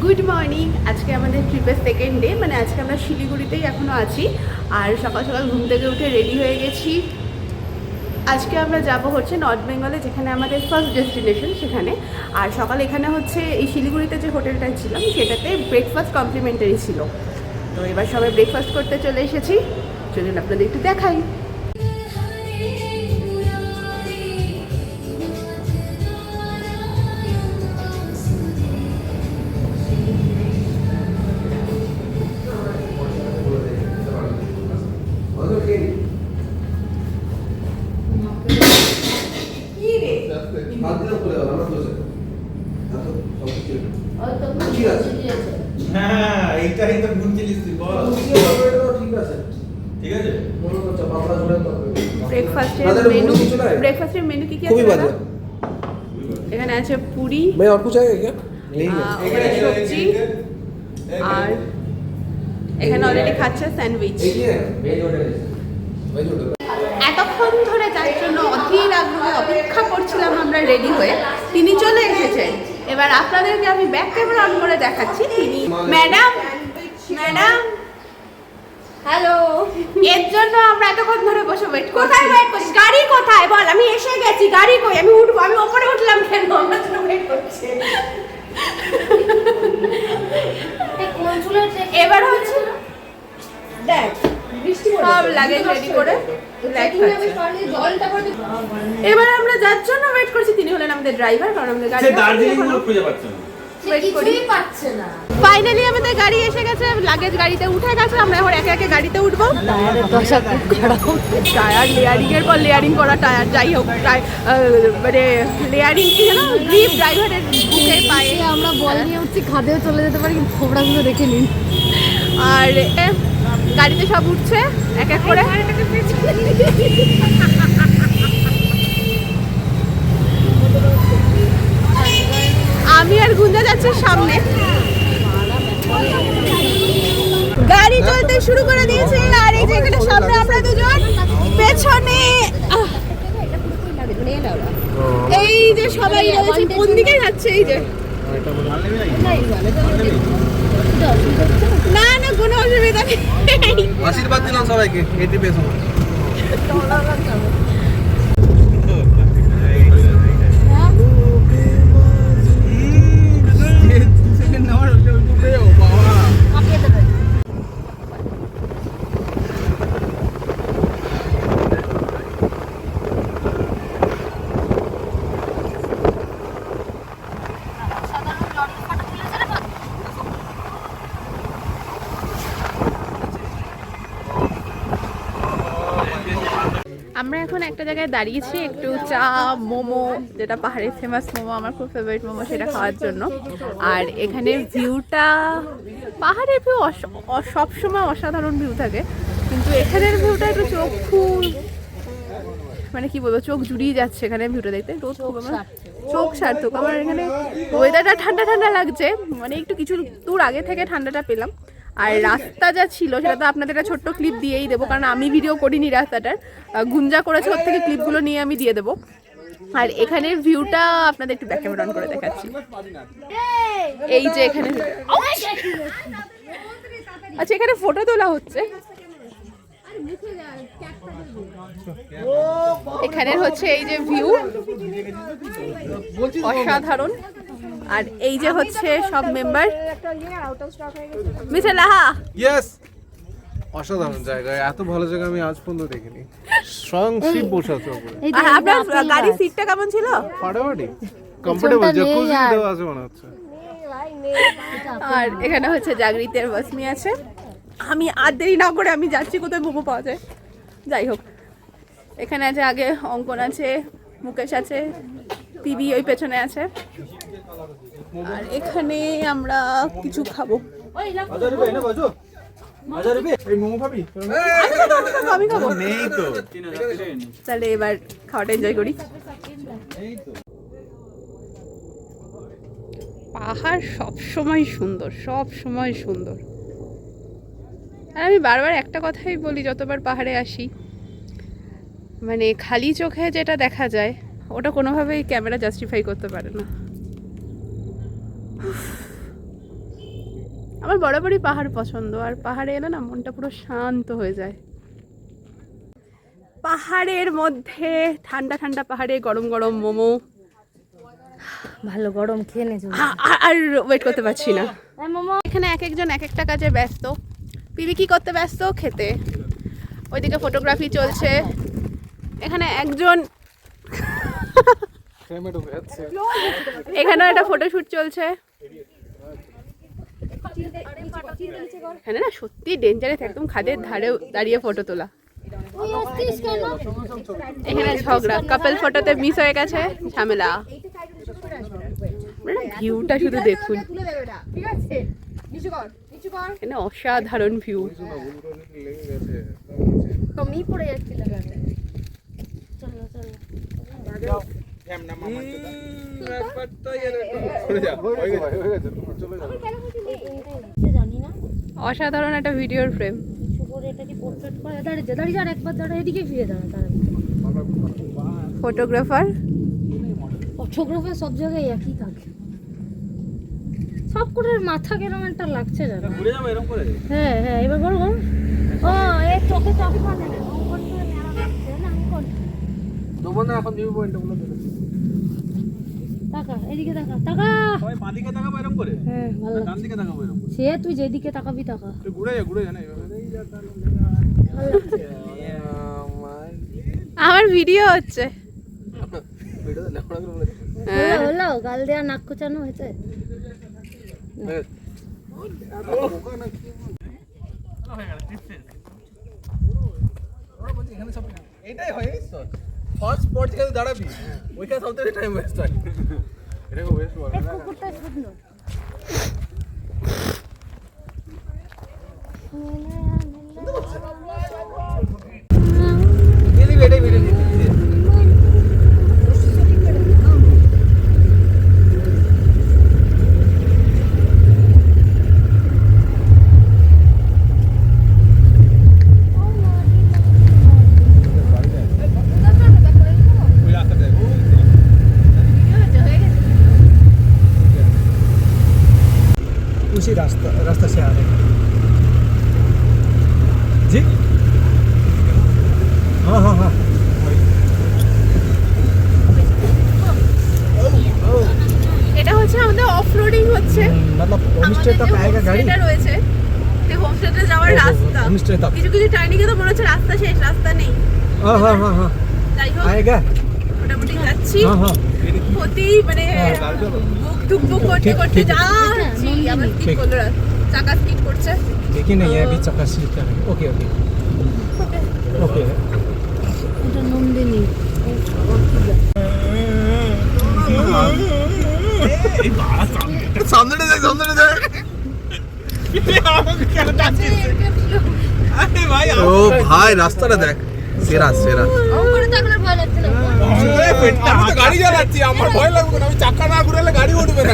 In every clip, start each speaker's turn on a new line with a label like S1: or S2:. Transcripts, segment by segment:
S1: Good morning. আজকে আমাদের ট্রিপের সেকেন্ড ডে, মানে আজকে আমরা শিলিগুড়িতেই এখনও আছি। আর সকাল সকাল ঘুম থেকে উঠে রেডি হয়ে গেছি। আজকে আমরা যাব হচ্ছে নর্থ বেঙ্গলে, যেখানে আমাদের ফার্স্ট ডেস্টিনেশন সেখানে। আর সকাল এখানে হচ্ছে এই শিলিগুড়িতে যে হোটেলটায় ছিলাম সেটাতে ব্রেকফাস্ট কমপ্লিমেন্টারি ছিল। তো এবার সবাই ব্রেকফাস্ট করতে চলে এসেছি। চলুন আপনাদের একটু দেখাই। ब्रेकफास्टर मेनू की क्या है? এখানে আছে পুরি,
S2: और कुछ है क्या?
S1: সবজি, আর এখানে অলরেডি খাচ্ছে স্যান্ডউইচ। এতক্ষণ ধরে যার জন্য অধীর আগ্রহে অপেক্ষা করছিলাম আমরা রেডি হয়ে, তিনি চলে এসেছেন। এবার আপনাদেরকে আমি ব্যাক ক্যামেরা অন করে দেখাচ্ছি। তিনি ম্যাডাম হ্যালো। এর জন্য আমরা এতক্ষণ ধরে বসে ওয়েট। কোথায় ওয়েট করছিস? গাড়ি কোথায় বল? আমি এসে গেছি, গাড়ি কই? আমি উঠবো, আমি ওপরে উঠলাম কেন? আমরা তো ওয়েট করছি। এবার হচ্ছে দেখ সব লাগেজ রেডি করে এবার আমরা যার জন্য ওয়েট করছি তিনি হলেন আমাদের ড্রাইভার, কারণ আমাদের গাড়ি ফাইনালি আমাদের গাড়ি এসে গেছে, লাগেজ গাড়িতে উঠে গেছে। আমরা এখন একে একে গাড়িতে উঠবো। টায়ার লেয়ারিং এর পর লেয়ারিং করা টায়ার, যাই হোক মানে লেয়ারিং কি জানো, গ্রিপ ড্রাইভারের বুকের পায়ে
S3: আমরা বল নিয়ে উঠছি, খাদেও চলে যেতে পারি, কিন্তু থোবড়াগুলো রেখে নিন।
S1: আর গাড়িতে সব উঠছে এক এক করে। আমি আর গুঞ্জা যাচ্ছে সামনে। গাড়ি চলতে শুরু করে দিয়েছে। আর এই যে এখানে সামনে আমরা দুজন, পেছনে এই যে সবাই রয়েছে। কোন দিকে যাচ্ছে? এই যে না না কোনো অসুবিধা নেই।
S2: আশীর্বাদ দিলাম সবাইকে এই ট্রিপে সময়।
S1: আমরা এখন একটা জায়গায় দাঁড়িয়েছি একটু চা মোমো, যেটা পাহাড়ের ফেমাস মোমো, আমার খুব ফেভারিট মোমো, সেটা খাওয়ার জন্য। আর এখানে ভিউটা, পাহাড়ের ভিউ সবসময় অসাধারণ ভিউ থাকে, কিন্তু এখানের ভিউটা একটু মানে কি বলবো, চোখ জুড়িয়ে যাচ্ছে এখানে ভিউটা দেখতে। রোদ খুব আমার চোখ সার্থক। আমার এখানে ওয়েদারটা ঠান্ডা ঠান্ডা লাগছে, মানে একটু কিছু দূর আগে থেকে ঠান্ডাটা পেলাম। আর রাস্তা যা ছিল সেটা তো আপনাদের একটা ছোট্ট ক্লিপ দিয়েই দেবো, কারণ আমি ভিডিও করিনি রাস্তাটার, গুঞ্জা করেছে, ওর থেকে ক্লিপগুলো নিয়ে আমি দিয়ে দেবো। আর এখানের ভিউটা আপনাদের একটু ব্যাক ক্যামেরা অন করে দেখাচ্ছি। এই যে এখানে, আচ্ছা এখানে ফটো তোলা হচ্ছে। এখানের হচ্ছে এই যে ভিউ অসাধারণ। আর এই যে হচ্ছে সব মেম্বার। মিস্টার লাহা,
S2: ইয়েস, অসাধারণ জায়গা, এত ভালো জায়গা আমি আজ পর্যন্ত দেখিনি। স্ট্রং সিট বসে আছে উপরে।
S1: আপনার গাড়ির সিটটা কেমন ছিল?
S2: ফাটাফাটি কমফোর্টেবল, জাকুজি দেওয়া আছে মনে হচ্ছে।
S1: আর এখানে হচ্ছে জাগরিতের বসমি আছে। আমি আর দেরি না করে আমি যাচ্ছি কোথায় মোমো পাওয়া যায়। যাই হোক, এখানে আছে আগে অঙ্কন আছে, মুকেশ আছে, পিবি ওই পেছনে আছে। আর এখানে আমরা কিছু খাবো। আমি খাবো, তাহলে এবার খাওয়াটা এনজয় করি। পাহাড় সবসময় সুন্দর, সব সময় সুন্দর। আর আমি বারবার একটা কথাই বলি যতবার পাহাড়ে আসি, মানে খালি চোখে যেটা দেখা যায় ওটা কোনোভাবেই ক্যামেরা জাস্টিফাই করতে পারে না। আমার বরাবরই পাহাড় পছন্দ, আর পাহাড়ে এলে না মনটা পুরো শান্ত হয়ে যায়। পাহাড়ের মধ্যে ঠান্ডা ঠান্ডা পাহাড়ে গরম গরম মোমো,
S3: ভালো গরম খেয়ে নে চল।
S1: আর ওয়েট করতে পারছি না।
S3: মোমো
S1: এখানে এক একজন এক একটা কাজে ব্যস্ত। পিবি কি করতে ব্যস্ত? খেতে। ওইদিকে ফটোগ্রাফি চলছে। এখানে একজন এখানেও একটা ফটোশুট চলছে। এখানে না সত্যি ডেঞ্জারাস, একদম খাদের ধারে দাঁড়িয়ে ফটো তোলা। এখানে ঝগড়া, কাপল ফটোতে মিস হয়ে গেছে, ঝামেলা। ভিউটা শুধু দেখুন, এখানে অসাধারণ ভিউ।
S3: কমই পড়ে যাচ্ছিল। চলো চলো জানি না,
S1: অসাধারণ একটা ভিডিওর ফ্রেম।
S3: এটাকে পোর্ট্রেট করে দাঁড়িয়ে দাঁড়িয়ে আর একবার দাঁড়া, এদিকে ফিরে দাঁড়া। তারা
S1: ফটোগ্রাফার
S3: ফটোগ্রাফার সব জায়গায় একই থাকে। সব কটার মাথা কেরম একটা লাগছে জানো। ঘুরে যাবো এরকম করে। হ্যাঁ হ্যাঁ, এবার বল বল। ও এই চোখে চোখ মানে অঙ্কন করে নেড়া লাগছে না অঙ্কন।
S2: দেবো না এখন ভিউ পয়েন্ট গুলো দেবে।
S3: তাকা এদিকে তাকা, তাকা
S2: সবাই বাঁ দিকে তাকাবো এরকম করে।
S3: হ্যাঁ ভালো।
S2: ডান দিকে তাকাবো এরকম করে।
S3: সে তুই যেদিকে তাকাবি তাকা।
S2: তুই ঘুরে যা না এইভাবে।
S1: আমার ভিডিও হচ্ছে।
S2: ভিডিওতে লেখা করে বলে।
S3: হলো হলো, গাল দেয়া নাক কোচানো হয়েছে।
S2: এটাই হয় তো। ফার্স্ট স্পট থেকে দাঁড়াবি, ওইখানে সবথেকে টাইম ওয়েস্ট হয়। এটাকে ওয়েস্ট বলে
S3: এই
S2: না।
S3: কুকুরটা সুন্দর।
S2: এটাই ভিডিও দিতে।
S4: उसी रास्ता से आ रहे हैं जी। हाँ हाँ हाँ,
S1: এটা হচ্ছে আমাদের অফরোডিং হচ্ছে।
S4: मतलब होम स्टे तक आएगा गाड़ी।
S1: এটা রয়েছে যে হোমস্টেতে যাওয়ার রাস্তা।
S4: होम स्टे तक
S1: কিছু কিছু টার্নিং এ তো মনে হচ্ছে রাস্তা শেষ, রাস্তা নেই।
S4: हाँ हाँ हाँ हाँ
S1: যাই হোক
S4: आएगा।
S1: মোটামুটি যাচ্ছি।
S4: हाँ हाँ
S1: হতেই মানে বুক ধুকবুক করতে
S4: ঠিক,
S1: করতে
S4: ঠিক।
S1: যাচ্ছি। আবার স্কিপ
S4: ঠিক।
S1: করলো, চাকা স্কিপ করছে।
S4: देखिए नहीं है अभी चक्का स्लिप कर रहे हैं। Okay okay okay.
S3: এটা নন্দিনী।
S2: সামনে দেখ ও ভাই রাস্তাটা দেখ, সেরা সেরা।
S3: অঙ্কনে থাকলে ভয় লাগছে না।
S2: আমি তো গাড়ি চালাচ্ছি, আমার ভয় লাগবে না। আমি চাকা না ঘুরালে গাড়ি উঠবে না।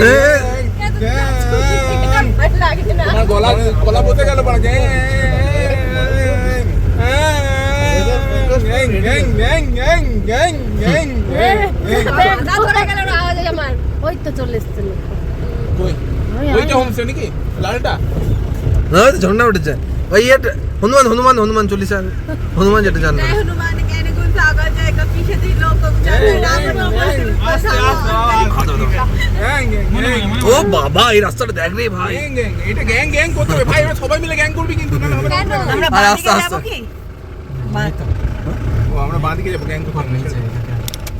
S2: আমার গলা বসে গেল পড়া।
S3: ওই তো চলে এসছে লোক।
S2: ওইটা হোমস্টে নাকি লালটা? না ঝর্ণা উঠেছে ওই এটা হনুমান হনুমান হনুমান চল্লিশা হনুমান যেটা জানো।
S1: जय हनुमान ज्ञान गुण सागर जय कपीशति लोक उच्चारण राम
S2: ও বাবা এই রাস্তাটা দেখ রে ভাই। এটা গ্যাং গ্যাং করতে হবে ভাই, আমরা সবাই মিলে গ্যাং করবি কিন্তু না হবে না।
S1: আমরা
S2: আস্তে আস্তে ও আমরা বাঁ দিকে যাবো গ্যাং করতে।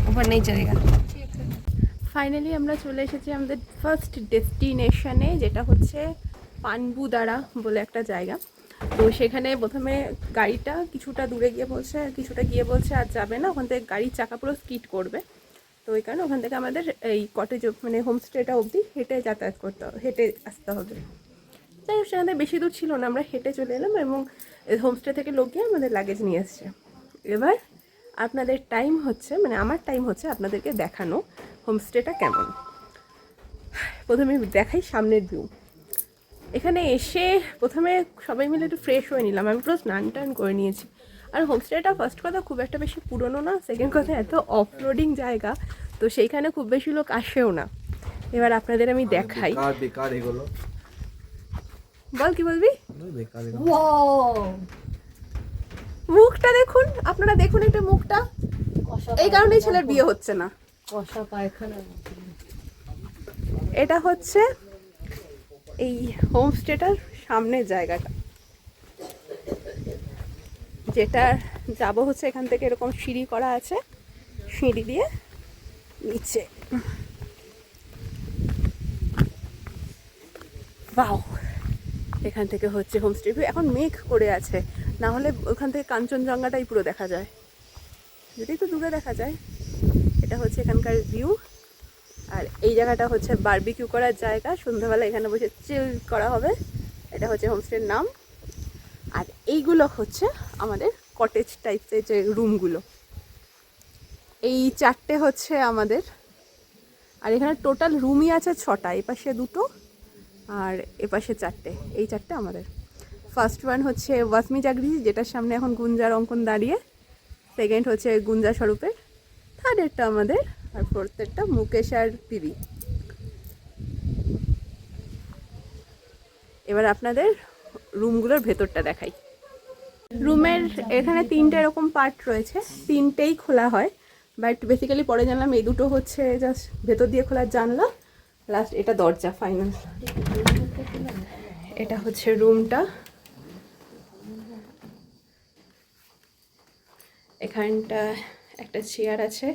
S1: ऊपर नहीं चलेगा। ফাইনালি আমরা চলে এসেছি আমাদের ফার্স্ট ডেস্টিনেশনে, যেটা হচ্ছে পানবুদারা বলে একটা জায়গা। তো সেখানে প্রথমে গাড়িটা কিছুটা দূরে গিয়ে বলছে, আর কিছুটা গিয়ে বলছে আর যাবে না, ওখান থেকে গাড়ির চাকা পুরো স্কিড করবে। তো ওই কারণে ওখান থেকে আমাদের এই কটেজ মানে হোমস্টেটা অবধি হেঁটে যাতায়াত করতে হবে, হেঁটে আসতে হবে। যাই হোক সেখান থেকে বেশি দূর ছিল না, আমরা হেঁটে চলে এলাম এবং হোমস্টে থেকে লোক গিয়ে আমাদের লাগেজ নিয়ে এসছে। এবার আপনাদের টাইম হচ্ছে, মানে আমার টাইম হচ্ছে আপনাদেরকে দেখানো হোমস্টেটা কেমন। প্রথমে দেখাই সামনের ভিউ। এখানে এসে প্রথমে সবাই মিলে একটু ফ্রেশ হয়ে নিলাম, আমি পুরো স্নান টান করে নিয়েছি। আর হোমস্টেটা ফার্স্ট কথা খুব একটা বেশি পুরনো না, সেকেন্ড কথা এত অফরোডিং জায়গা, তো সেইখানে খুব বেশি লোক আসেও না। এবার আপনাদের আমি দেখাই।
S2: বেকার এগুলো
S1: বল কি বলবি?
S2: বেকার
S3: ওয়াও
S1: মুখটা দেখুন, আপনারা দেখুন এটা মুখটা। এই কারণেই ছেলের বিয়ে হচ্ছে না।
S3: কষা পায়খানা।
S1: এটা হচ্ছে এই হোমস্টেটার সামনের জায়গাটা, যেটা যাব হচ্ছে এখান থেকে এরকম সিঁড়ি করা আছে, সিঁড়ি দিয়ে নিচে। বাও, এখান থেকে হচ্ছে হোমস্টে ভিউ। এখন মেঘ করে আছে, না হলে ওখান থেকে কাঞ্চনজঙ্ঘাটাই পুরো দেখা যায়, যদি একটু দূরে দেখা যায়। এটা হচ্ছে এখানকার ভিউ। আর এই জায়গাটা হচ্ছে বারবিকিউ করার জায়গা, সন্ধ্যাবেলা এখানে বসে চিল করা হবে। এটা হচ্ছে হোমস্টের নাম। আর এইগুলো হচ্ছে আমাদের কটেজ টাইপসের যে রুমগুলো, এই 4টে হচ্ছে আমাদের। আর এখানে টোটাল রুমই আছে 6টা, এপাশে 2টো আর এপাশে 4টে, এই 4টে আমাদের। ফার্স্ট ওয়ান হচ্ছে ওয়াসমি জাগরি, যেটার সামনে এখন গুঞ্জার অঙ্কন দাঁড়িয়ে। সেকেন্ড হচ্ছে গুঞ্জা স্বরূপের। থার্ডেরটা আমাদের। আর ফোর্থেরটা মুকেশ আর দিদি। এবার আপনাদের রুমগুলোর ভেতরটা দেখাই। রুমের এখানে 3টে এরকম পার্ট রয়েছে, 3টেই খোলা হয়, বাট বেসিক্যালি পরে জানলাম এই 2টো হচ্ছে জাস্ট ভেতর দিয়ে খোলার জানলা, লাস্ট এটা দরজা ফাইনাল। এটা হচ্ছে রুমটা। এখানটা একটা চেয়ার আছে,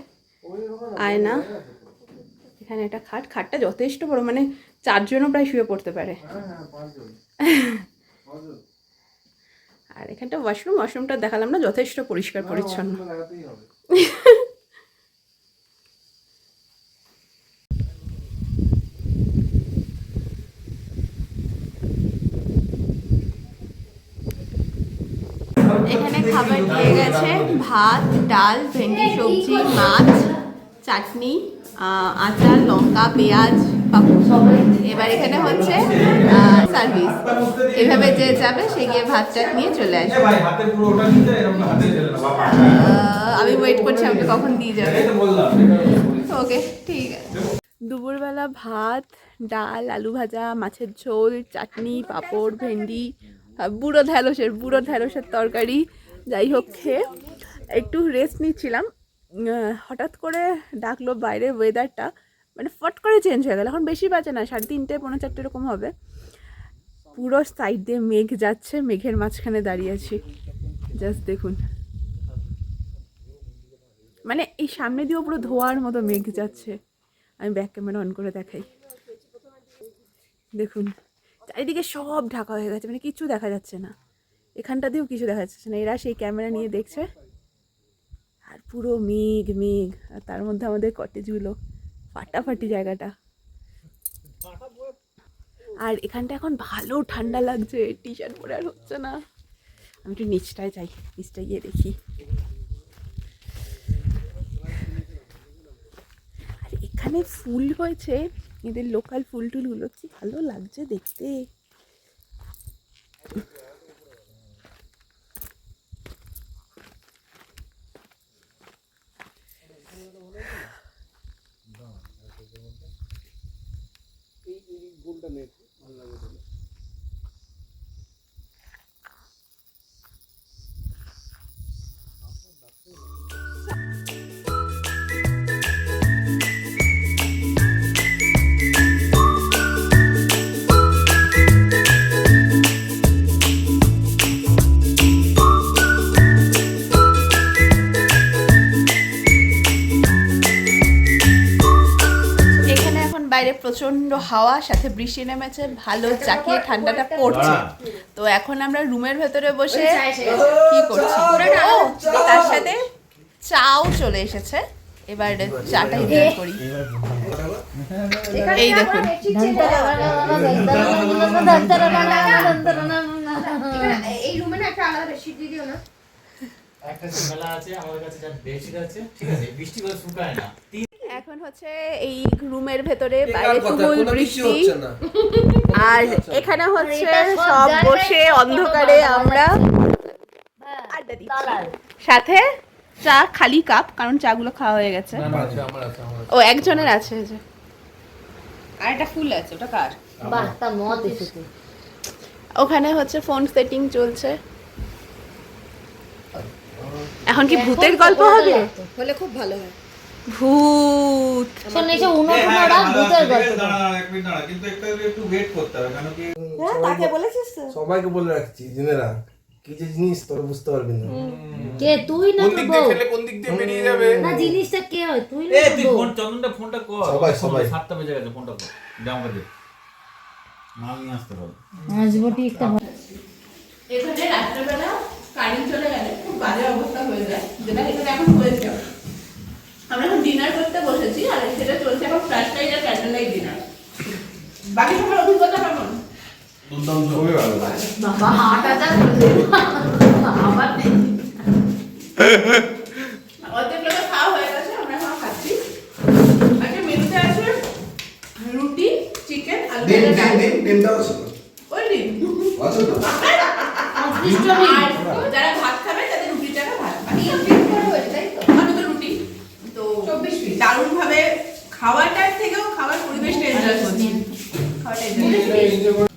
S1: আয়না, এখানে একটা খাটটা যথেষ্ট বড়, মানে 4 জনও প্রায় শুয়ে পড়তে পারে। আর এখানটা ওয়াশরুমটা দেখালাম না, যথেষ্ট পরিষ্কার পরিচ্ছন্ন। এখানে খাবার দিয়ে গেছে, ভাত, ডাল, ভেন্ডি সবজি, মাছ, চাটনি, আচার, লঙ্কা, পেঁয়াজ, পাপড়। এবার এখানে হচ্ছে সার্ভিস। এভাবে যে যাবে সে গিয়ে ভাত চাট নিয়ে চলে আসবে। আমি ওয়েট করছি আমাকে কখন দিয়ে যাবে। ওকে, ঠিক আছে। দুপুরবেলা ভাত, ডাল, আলু ভাজা, মাছের ঝোল, চাটনি, পাঁপড়, ভেন্ডি, বুড়ো ঢ্যাঁড়সের তরকারি, যাই হোক খেয়ে একটু রেস্ট নিচ্ছিলাম। হঠাৎ করে ডাকলো, বাইরে ওয়েদারটা মানে ফট করে চেঞ্জ হয়ে গেল। এখন বেশি বাজে না, 3:30 পৌনে 4 এরকম হবে। পুরো সাইড দিয়ে মেঘ যাচ্ছে, মেঘের মাঝখানে দাঁড়িয়ে আছি। জাস্ট দেখুন, মানে এই সামনে দিয়েও পুরো ধোয়ার মতো মেঘ যাচ্ছে। আমি ব্যাক ক্যামেরা অন করে দেখাই, দেখুন চারিদিকে সব ঢাকা হয়ে গেছে, মানে কিছু দেখা যাচ্ছে না। এখানটা দিয়েও কিছু দেখা যাচ্ছে না। এরা সেই ক্যামেরা নিয়ে দেখছে, আর পুরো মেঘ। আর তার মধ্যে আমাদের কটেজগুলো, ফাটাফাটি জায়গাটা। আর এখানটা এখন ভালো ঠান্ডা লাগছে, টি শার্ট পরে আর হচ্ছে না। আমি একটু নিচটায় যাই, নিচটায় গিয়ে দেখি। আর এখানে ফুল হয়েছে, এদের লোকাল ফুলটুলগুলো কি ভালো লাগছে দেখতে। বাইরে প্রচন্ড হাওয়া, সাথে বৃষ্টি নেমেছে, ভালো জাকিয়ে ঠান্ডাটা পড়ছে। তো এখন আমরা রুমের ভেতরে বসে কি করছি, ও তার সাথে চাও চলে এসেছে। এবার চাটা এনজয় করি। এই দেখুন,
S5: এই রুমে না একটা আলাদা বেডশিট দিয়ে দিও না।
S4: একটা ঝামেলা আছে আমাদের কাছে, যা বেডশিট আছে ঠিক আছে, বৃষ্টি করে শুকায় না।
S1: এখন হচ্ছে এই রুমের ভেতরে বাইরে তুমুল বৃষ্টি, আর এখানে হচ্ছে সব বসে অন্ধকারে আমরা আড্ডা দিচ্ছি। সাথে চা, খালি কাপ, কারণ চাগুলো খাওয়া হয়ে গেছে। ও একজনের আছে, আর একটা ফুল আছে, ওটা কার?
S3: বাহ, তা মদ এসেছে।
S1: ওখানে হচ্ছে ফোন সেটিং চলছে। এখন কি ভূতের গল্প হবে?
S5: হলে খুব ভালো হয়।
S1: ভূত
S3: শোন এই যে উনো টুনো রাখ ভূতের গল্প।
S2: দাঁড়া কিন্তু একটু ওয়েট করতে হবে কেন কি
S5: তাকে বলেছিস তো?
S2: সবাইকে বলে রাখছি জেনে রাখ কি যে জিনিস তোরা বুঝতে পারবি না।
S3: কে তুই না
S2: কোন
S3: তোর
S2: দিক দিয়ে
S3: বউ?
S2: খেলে কোন দিক দিয়ে বেরিয়ে যাবে
S3: না জিনিসটা কে হয় তুই না
S6: এ
S3: তোর
S6: তুই
S3: বউ?
S6: ফোন চন্দনটা ফোনটা কর
S2: সবাই।
S6: 7টা বেজে গেছে ফোনটা কর জামা দে মাল নিয়ে আসতে হবে
S3: আসবো ঠিকটা
S1: এখানে রাত্রেবেলা কারেন্ট চলে গেলে খুব বাজে অবস্থা হয়ে যায়, যেটা এখানে এখন হয়েছে। আমরা এখন ডিনার করতে বসেছি আর সেটা চলছে এখন ফ্ল্যাশ লাইট আর ক্যান্ডেল লাইট ডিনার। বাকি সবার অভিজ্ঞতা কেমন?
S2: খুবই ভালো
S3: বাবা হাঁটা যা আবার
S1: অর্ধেক লোকের খাওয়া হয়ে গেছে, আমরা এখন খাচ্ছি। আজকে মেনুতে আছে রুটি, চিকেন, আলু ভাজা, ডাল।
S2: ডিমটাও ছিল
S1: ওই ডিম।
S2: আছে তো
S1: আর যারা ভাত খাবে তাদের রুটি টাকা ভাত। বাকি
S5: ডিম করা হয়েছে, তাই তো?
S1: আমি তো রুটি। তো
S5: 24 পিস।
S1: দারুণ ভাবে খাওয়াটার থেকেও খাবার পরিবেশটা এনজয় করছি। খাওয়াটা এনজয় করছি।